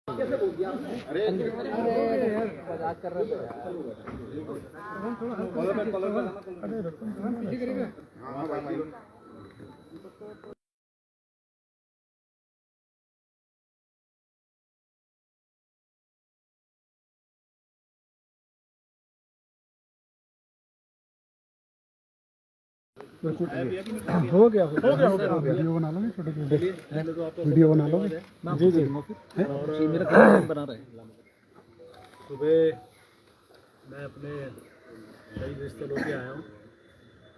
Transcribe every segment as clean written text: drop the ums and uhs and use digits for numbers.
कैसे बोल दिया अरे मजाक कर रहे थे हो गया वीडियो बना लोगे छोटे छोटे वीडियो बना लोगे जी जी और मेरा काम बना रहे सुबह मैं अपने शहीद स्थलों पे आया हूँ।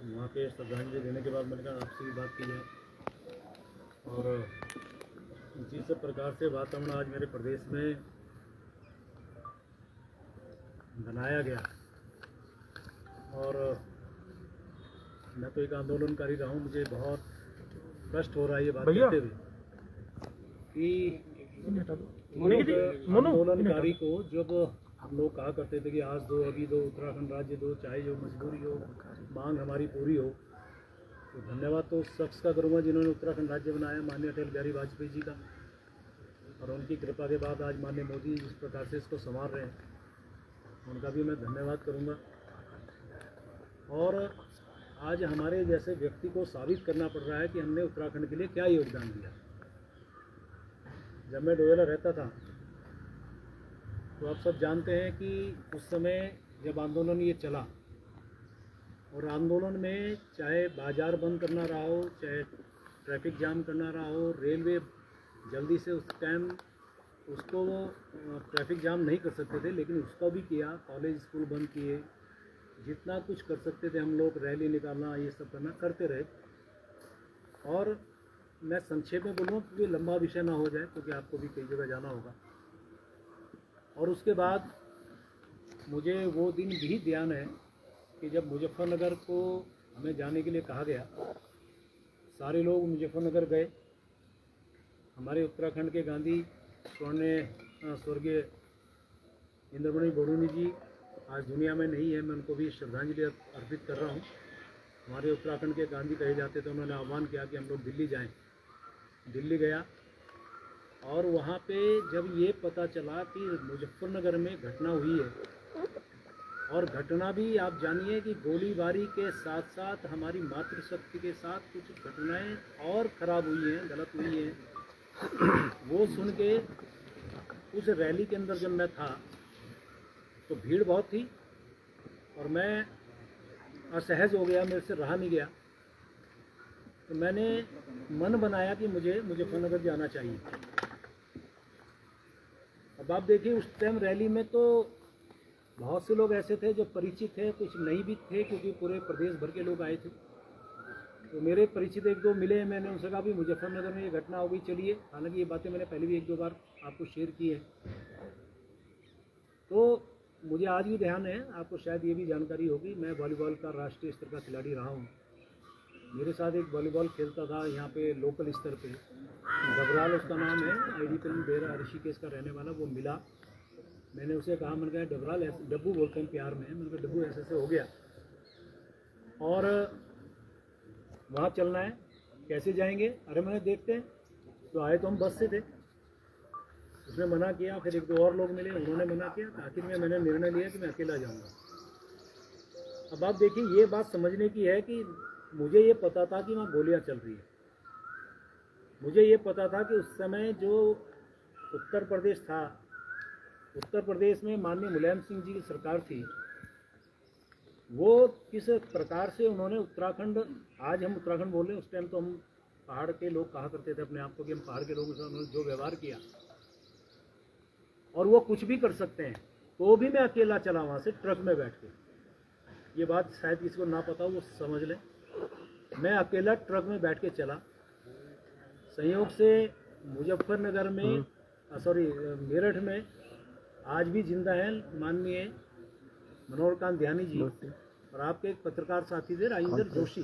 वहाँ पे श्रद्धांजलि देने के बाद मैंने कहा आपसे भी बात की जाए और इसी सब प्रकार से वातावरण आज मेरे प्रदेश में बनाया गया और मैं तो एक आंदोलनकारी रहा हूँ। मुझे बहुत कष्ट हो रहा है ये बात कहते हुए कि आंदोलनकारी को जब हम लोग कहा करते थे कि आज दो अभी दो उत्तराखंड राज्य दो, चाहे जो मजबूरी हो मांग हमारी पूरी हो, तो धन्यवाद तो उस शख्स का करूँगा जिन्होंने उत्तराखंड राज्य बनाया, माननीय अटल बिहारी वाजपेयी जी का। और उनकी कृपा के बाद आज माननीय मोदी जिस प्रकार से इसको संभाल रहे हैं उनका भी मैं धन्यवाद करूँगा। और आज हमारे जैसे व्यक्ति को साबित करना पड़ रहा है कि हमने उत्तराखंड के लिए क्या योगदान दिया। जब मैं डोयला रहता था तो आप सब जानते हैं कि उस समय जब आंदोलन ये चला और आंदोलन में चाहे बाजार बंद करना रहा हो, चाहे ट्रैफिक जाम करना रहा हो, रेलवे जल्दी से उस टाइम उसको ट्रैफिक जाम नहीं कर सकते थे लेकिन उसका भी किया, कॉलेज स्कूल बंद किए, जितना कुछ कर सकते थे हम लोग, रैली निकालना ये सब करना करते रहे। और मैं संक्षेप में बोलूँ क्योंकि लंबा विषय ना हो जाए क्योंकि आपको भी कई जगह जाना होगा। और उसके बाद मुझे वो दिन भी ध्यान है कि जब मुजफ्फरनगर को हमें जाने के लिए कहा गया, सारे लोग मुजफ्फरनगर गए। हमारे उत्तराखंड के गांधी स्वर्गीय इंद्रमणि बडूनी जी आज दुनिया में नहीं है, मैं उनको भी श्रद्धांजलि अर्पित कर रहा हूँ। हमारे उत्तराखंड के गांधी कहे जाते तो उन्होंने आह्वान किया कि हम लोग दिल्ली जाएं। दिल्ली गया और वहाँ पे जब ये पता चला कि मुजफ्फरनगर में घटना हुई है, और घटना भी आप जानिए कि गोलीबारी के साथ साथ हमारी मातृशक्ति के साथ कुछ घटनाएं और ख़राब हुई हैं, गलत हुई हैं, वो सुन के उस रैली के अंदर जब मैं था तो भीड़ बहुत थी और मैं असहज हो गया, मेरे से रहा नहीं गया। तो मैंने मन बनाया कि मुझे मुजफ्फरनगर जाना चाहिए। अब आप देखिए उस टाइम रैली में तो बहुत से लोग ऐसे थे जो परिचित थे, कुछ नहीं भी थे क्योंकि पूरे प्रदेश भर के लोग आए थे। तो मेरे परिचित एक दो मिले, मैंने उनसे कहा भी मुजफ्फरनगर में ये घटना हो गई, चलिए। हालांकि ये बातें मैंने पहले भी एक दो बार आपको शेयर की है। तो मुझे आज भी ध्यान है, आपको शायद ये भी जानकारी होगी, मैं वॉलीबॉल का राष्ट्रीय स्तर का खिलाड़ी रहा हूँ। मेरे साथ एक वॉलीबॉल खेलता था यहाँ पे लोकल स्तर पे, डबराल उसका नाम है, आईडी फिल्म बेरा ऋषिकेश का रहने वाला, वो मिला। मैंने उसे कहा, मैंने कहा डबराल, डब्बू बोलते हैं प्यार में, मैंने कहा डब्बू ऐसे हो गया और वहाँ चलना है, कैसे जाएंगे? अरे मैंने देखते हैं। तो आए तो हम बस से थे, उसने मना किया, फिर एक दो और लोग मिले, उन्होंने मना किया। तो आखिर में मैंने निर्णय लिया कि मैं अकेला जाऊँगा। अब आप देखिए ये बात समझने की है कि मुझे ये पता था कि वहाँ गोलियाँ चल रही है, मुझे ये पता था कि उस समय जो उत्तर प्रदेश था, उत्तर प्रदेश में माननीय मुलायम सिंह जी की सरकार थी, वो किस प्रकार से उन्होंने उत्तराखंड, आज हम उत्तराखंड बोल रहे हैं, उस टाइम तो हम पहाड़ के लोग कहा करते थे अपने आप को कि हम पहाड़ के लोगों से उन्होंने जो व्यवहार किया, और वो कुछ भी कर सकते हैं। तो भी मैं अकेला चला वहाँ से ट्रक में बैठ के, ये बात शायद किसी को ना पता हो वो समझ लें। मैं अकेला ट्रक में बैठ के चला। संयोग से मुजफ्फरनगर में मेरठ में आज भी जिंदा हैं माननीय मनोहर कांत ध्यानी जी, और आपके एक पत्रकार साथी थे राजेंद्र जोशी,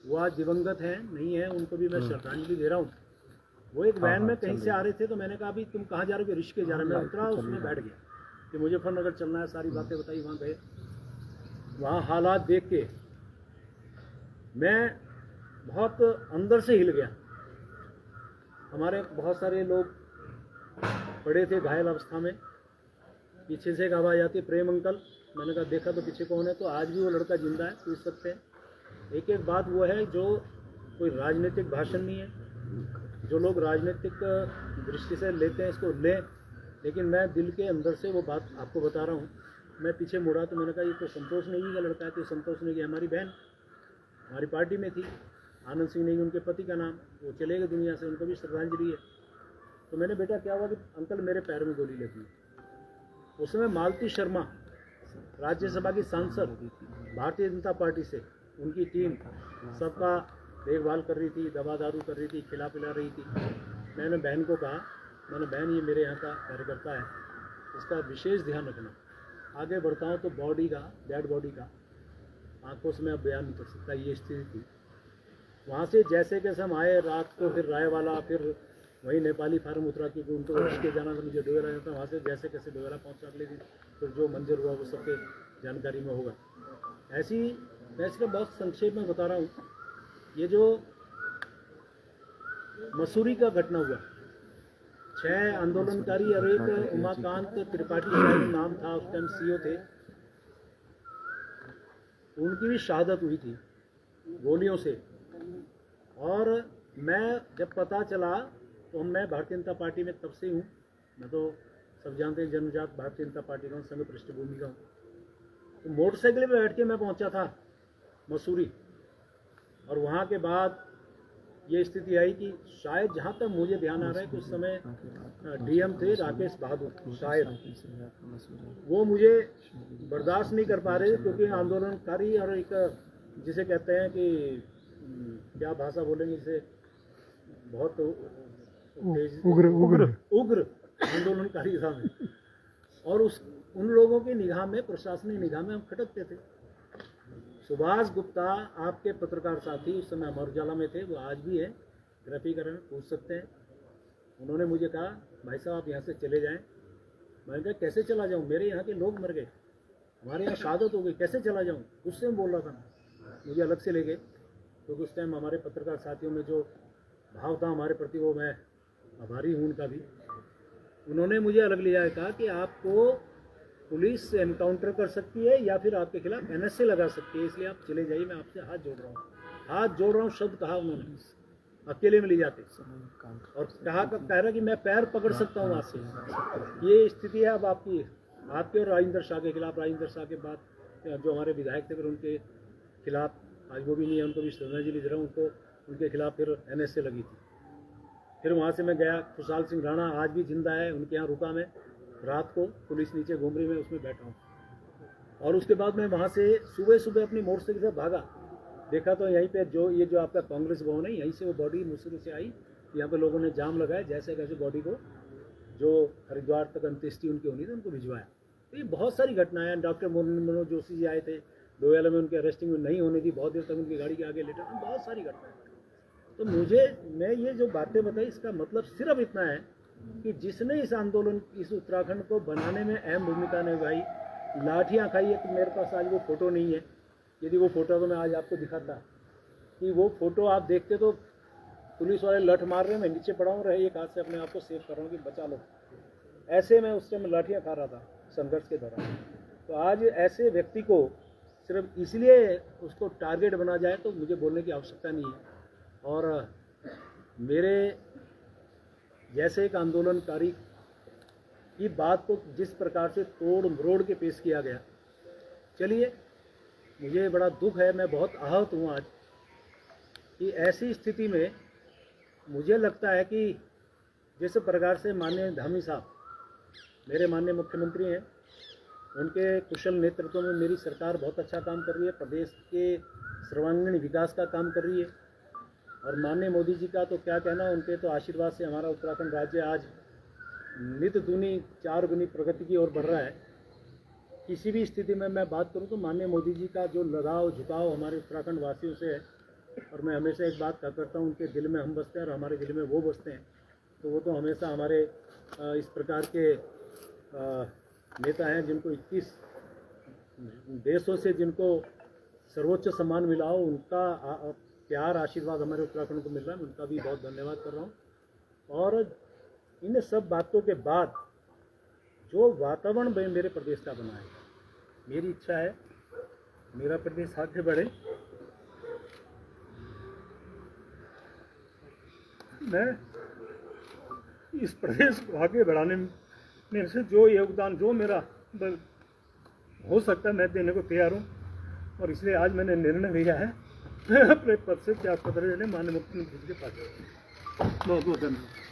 वो आज दिवंगत हैं, नहीं है, उनको भी मैं श्रद्धांजलि दे रहा हूँ। वो एक वैन में कहीं से आ रहे थे, तो मैंने कहा अभी तुम कहाँ जा रहे हो? ऋषिकेश जा रहे हैं। मैं उतरा, उसमें बैठ गया कि मुजफ्फरनगर चलना है, सारी बातें बताई। वहाँ गए, वहाँ हालात देख के मैं बहुत अंदर से हिल गया। हमारे बहुत सारे लोग पड़े थे घायल अवस्था में। पीछे से एक आवाज़ आती, प्रेम अंकल। मैंने कहा देखा तो पीछे कौन है, तो आज भी वो लड़का जिंदा है, पूछ सकते हैं। एक एक बात वो है जो कोई राजनीतिक भाषण नहीं है, जो लोग राजनीतिक दृष्टि से लेते हैं इसको लें, लेकिन मैं दिल के अंदर से वो बात आपको बता रहा हूँ। मैं पीछे मुड़ा तो मैंने कहा ये तो संतोष नेगी का लड़का है। तो संतोष नेगी हमारी बहन, हमारी पार्टी में थी। आनंद सिंह नेगी उनके पति का नाम, वो चले गए दुनिया से, उनको भी श्रद्धांजलि है। तो मैंने बेटा क्या हुआ कि अंकल मेरे पैर में गोली लगी। उस समय मालती शर्मा राज्यसभा की सांसद, भारतीय जनता पार्टी से, उनकी टीम सबका देखभाल कर रही थी, दवा दारू कर रही थी, खिला पिला रही थी। मैंने बहन को कहा, मैंने बहन ये मेरे यहाँ का कार्यकर्ता है, इसका विशेष ध्यान रखना। आगे बढ़ता हूँ तो बॉडी का, डेड बॉडी का आंखों से मैं अब बयान नहीं कर सकता, ये स्थिति थी। वहाँ से जैसे कैसे हम आए रात को, फिर रायवाला, फिर वही नेपाली फार्म उतरा क्योंकि उनको उसके जाना था, मुझे डोवेला जाता। वहाँ से जैसे कैसे डोवेला पहुँचा अगले दिन, फिर जो मंजर हुआ वो सबके जानकारी में होगा। ऐसी मैं इसका बहुत संक्षेप में बता रहा हूँ। ये जो मसूरी का घटना हुआ, 6 आंदोलनकारी और एक उमाकांत त्रिपाठी शायद नाम था, उस टाइम सीओ थे, उनकी भी शहादत हुई थी गोलियों से। और मैं जब पता चला तो मैं भारतीय जनता पार्टी में तब से हूँ। मैं तो सब जानते हैं जन्मजात भारतीय जनता पार्टी का हूँ, संघ पृष्ठभूमि का हूँ। तो मोटरसाइकिल पे बैठ के मैं पहुँचा था मसूरी, और वहाँ के बाद ये स्थिति आई कि शायद जहाँ तक मुझे ध्यान आ रहा है कि उस समय डीएम थे राकेश बहादुर, शायद वो मुझे बर्दाश्त नहीं कर पा रहे क्योंकि आंदोलनकारी और एक जिसे कहते हैं कि क्या भाषा बोलेंगे इसे, बहुत उग्र आंदोलनकारी था मैं। और उन लोगों की निगाह में, प्रशासनिक निगाह में हम खटकते थे। सुभाष गुप्ता आपके पत्रकार साथी उस समय अमर उजाला में थे, वो आज भी है, ग्राफिकरण पूछ सकते हैं। उन्होंने मुझे कहा भाई साहब आप यहाँ से चले जाएं। मैंने कहा कैसे चला जाऊँ, मेरे यहाँ के लोग मर गए, हमारे यहाँ शहादत हो गई, कैसे चला जाऊँ। उससे मैं बोल रहा था, मुझे अलग से ले गए क्योंकि उस टाइम हमारे पत्रकार साथियों में जो भाव था हमारे प्रति, वो मैं आभारी हूँ उनका भी। उन्होंने मुझे अलग ले जाकर कहा कि आपको पुलिस एनकाउंटर कर सकती है या फिर आपके खिलाफ एनएसए लगा सकती है, इसलिए आप चले जाइए, मैं आपसे हाथ जोड़ रहा हूँ। हाथ जोड़ रहा हूँ शब्द कहा उन्होंने, अकेले में ले जाते, और कह रहा कि मैं पैर पकड़ सकता हूँ आपसे। ये स्थिति है अब आपके और राजेंद्र शाह के खिलाफ। राजेंद्र शाह के बाद जो हमारे विधायक थे फिर उनके खिलाफ, आज वो भी नहीं है, उनको भी श्रद्धांजलि दे रहा हूँ, उनके खिलाफ फिर एनएसए लगी थी। फिर वहाँ से मैं गया, खुशहाल सिंह राणा आज भी जिंदा है, उनके यहाँ रुका मैं रात को, पुलिस नीचे घूम रही, मैं उसमें बैठा हूँ। और उसके बाद मैं वहाँ से सुबह सुबह अपनी मोटरसाइकिल से भागा, देखा तो यहीं पे जो आपका कांग्रेस भवन है, यहीं से वो बॉडी मुसरी से आई। यहाँ पे लोगों ने जाम लगाया, जैसे कैसे बॉडी को जो हरिद्वार तक अंत्येष्टि उनकी होनी थी उनको भिजवाया। तो ये बहुत सारी घटनाएं। डॉक्टर मनोज जोशी जी आए थे, डोवेला में उनके अरेस्टिंग में नहीं होनी थी, बहुत देर तक उनकी गाड़ी के आगे लेटे थे, बहुत सारी घटनाएं। तो मैं ये जो बातें बताई, इसका मतलब सिर्फ इतना है कि जिसने इस आंदोलन, इस उत्तराखंड को बनाने में अहम भूमिका निभाई, लाठियाँ खाई है। तो मेरे पास आज वो फ़ोटो नहीं है, यदि वो फ़ोटो तो मैं आज आपको दिखाता कि वो फ़ोटो आप देखते तो पुलिस वाले लठ मार रहे हैं, मैं नीचे पड़ा हूँ, रहे एक हाथ से अपने आप को सेव कर रहा हूँ कि बचा लो। ऐसे मैं उस टाइम लाठियाँ खा रहा था संघर्ष के दौरान। तो आज ऐसे व्यक्ति को सिर्फ इसलिए उसको टारगेट बना जाए तो मुझे बोलने की आवश्यकता नहीं है। और मेरे जैसे एक आंदोलनकारी की बात को जिस प्रकार से तोड़ मरोड़ के पेश किया गया, चलिए मुझे बड़ा दुख है, मैं बहुत आहत हूँ आज कि ऐसी स्थिति में मुझे लगता है कि जिस प्रकार से माननीय धामी साहब मेरे माननीय मुख्यमंत्री हैं, उनके कुशल नेतृत्व में मेरी सरकार बहुत अच्छा काम कर रही है, प्रदेश के सर्वांगीण विकास का काम कर रही है। और माननीय मोदी जी का तो क्या कहना, उनके तो आशीर्वाद से हमारा उत्तराखंड राज्य आज नित दूनी 4 गुनी प्रगति की ओर बढ़ रहा है। किसी भी स्थिति में मैं बात करूं तो माननीय मोदी जी का जो लगाव झुकाव हमारे उत्तराखंड वासियों से है, और मैं हमेशा एक बात करता हूं, उनके दिल में हम बसते हैं और हमारे दिल में वो बसते हैं। तो वो तो हमेशा हमारे इस प्रकार के नेता हैं जिनको 21 देशों से जिनको सर्वोच्च सम्मान मिला हो, उनका प्यार आशीर्वाद हमारे उत्तराखंड को मिल रहा है। मैं उनका भी बहुत धन्यवाद कर रहा हूँ। और इन सब बातों के बाद जो वातावरण मेरे प्रदेश का बना है, मेरी इच्छा है मेरा प्रदेश आगे बढ़े। मैं इस प्रदेश को आगे बढ़ाने में से जो योगदान जो मेरा हो सकता है मैं देने को तैयार हूँ। और इसलिए आज मैंने निर्णय लिया है अपने पद से त्याग पत्र देने माननीय मुख्यमंत्री जी के पास। बहुत बहुत धन्यवाद।